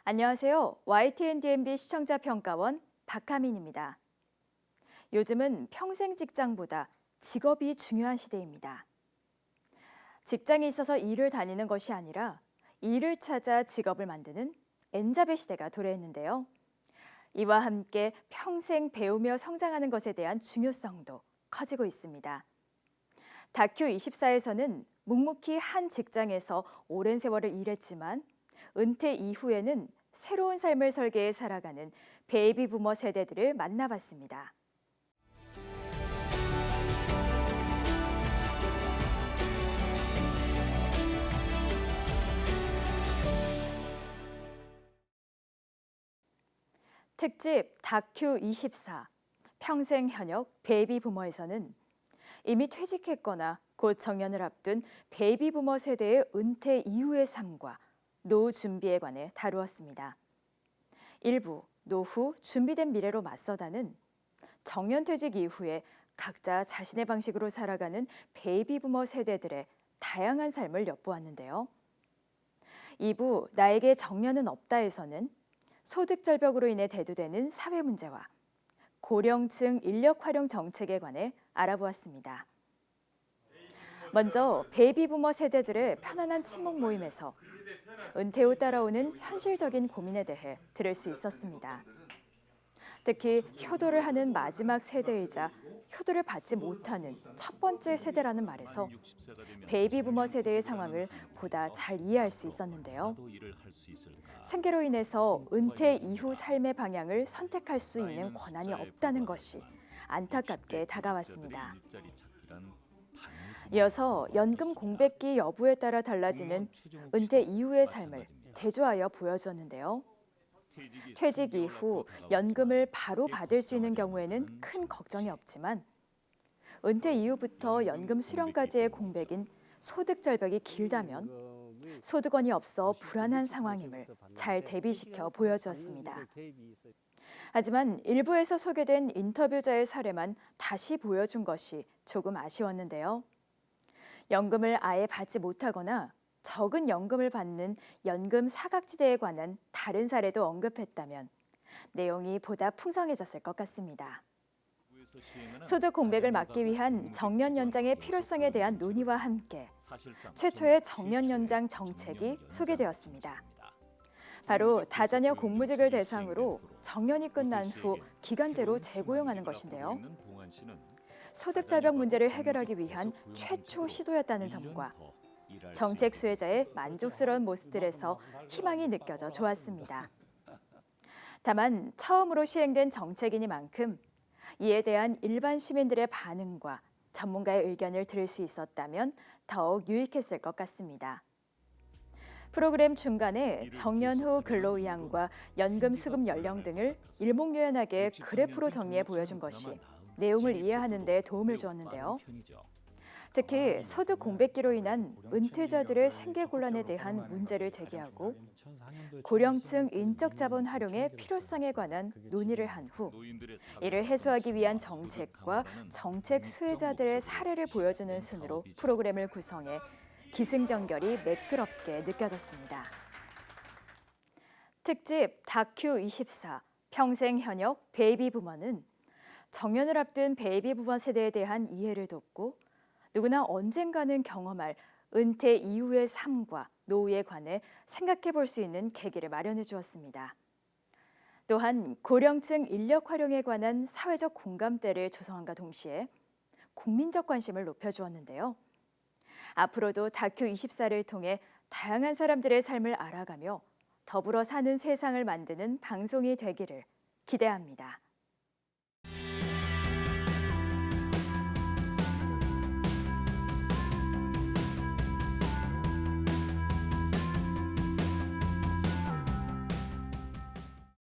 안녕하세요. YTN-DMB 시청자평가원 박하민입니다. 요즘은 평생 직장보다 직업이 중요한 시대입니다. 직장에 있어서 일을 다니는 것이 아니라 일을 찾아 직업을 만드는 N잡의 시대가 도래했는데요. 이와 함께 평생 배우며 성장하는 것에 대한 중요성도 커지고 있습니다. 다큐 24에서는 묵묵히 한 직장에서 오랜 세월을 일했지만 은퇴 이후에는 새로운 삶을 설계해 살아가는 베이비 부머 세대들을 만나봤습니다. 특집 다큐 24 평생 현역 베이비 부머에서는 이미 퇴직했거나 곧 정년을 앞둔 베이비 부머 세대의 은퇴 이후의 삶과 노후 준비에 관해 다루었습니다. 일부 노후 준비된 미래로 맞서다는 정년퇴직 이후에 각자 자신의 방식으로 살아가는 베이비 부머 세대들의 다양한 삶을 엿보았는데요. 2부 나에게 정년은 없다에서는 소득 절벽으로 인해 대두되는 사회 문제와 고령층 인력 활용 정책에 관해 알아보았습니다. 먼저 베이비 부머 세대들의 편안한 친목 모임에서 은퇴 후 따라오는 현실적인 고민에 대해 들을 수 있었습니다. 특히 효도를 하는 마지막 세대이자 효도를 받지 못하는 첫 번째 세대라는 말에서 베이비 부머 세대의 상황을 보다 잘 이해할 수 있었는데요. 생계로 인해서 은퇴 이후 삶의 방향을 선택할 수 있는 권한이 없다는 것이 안타깝게 다가왔습니다. 이어서 연금 공백기 여부에 따라 달라지는 은퇴 이후의 삶을 대조하여 보여주었는데요. 퇴직 이후 연금을 바로 받을 수 있는 경우에는 큰 걱정이 없지만 은퇴 이후부터 연금 수령까지의 공백인 소득 절벽이 길다면 소득원이 없어 불안한 상황임을 잘 대비시켜 보여주었습니다. 하지만 일부에서 소개된 인터뷰자의 사례만 다시 보여준 것이 조금 아쉬웠는데요. 연금을 아예 받지 못하거나 적은 연금을 받는 연금 사각지대에 관한 다른 사례도 언급했다면 내용이 보다 풍성해졌을 것 같습니다. 소득 공백을 막기 위한 정년 연장의 필요성에 대한 논의와 함께 최초의 정년 연장 정책이 소개되었습니다. 바로 다자녀 공무직을 대상으로 정년이 끝난 후 기간제로 재고용하는 것인데요. 소득 절벽 문제를 해결하기 위한 최초 시도였다는 점과 정책 수혜자의 만족스러운 모습들에서 희망이 느껴져 좋았습니다. 다만 처음으로 시행된 정책이니만큼 이에 대한 일반 시민들의 반응과 전문가의 의견을 들을 수 있었다면 더욱 유익했을 것 같습니다. 프로그램 중간에 정년 후 근로의향과 연금 수급 연령 등을 일목요연하게 그래프로 정리해 보여준 것이 내용을 이해하는 데 도움을 주었는데요. 특히 소득 공백기로 인한 은퇴자들의 생계곤란에 대한 문제를 제기하고 고령층 인적 자본 활용의 필요성에 관한 논의를 한 후 이를 해소하기 위한 정책과 정책 수혜자들의 사례를 보여주는 순으로 프로그램을 구성해 기승전결이 매끄럽게 느껴졌습니다. 특집 다큐 24 평생 현역 베이비 부머는 정년을 앞둔 베이비 부머 세대에 대한 이해를 돕고 누구나 언젠가는 경험할 은퇴 이후의 삶과 노후에 관해 생각해 볼 수 있는 계기를 마련해 주었습니다. 또한 고령층 인력 활용에 관한 사회적 공감대를 조성함과 동시에 국민적 관심을 높여주었는데요. 앞으로도 다큐 24를 통해 다양한 사람들의 삶을 알아가며 더불어 사는 세상을 만드는 방송이 되기를 기대합니다.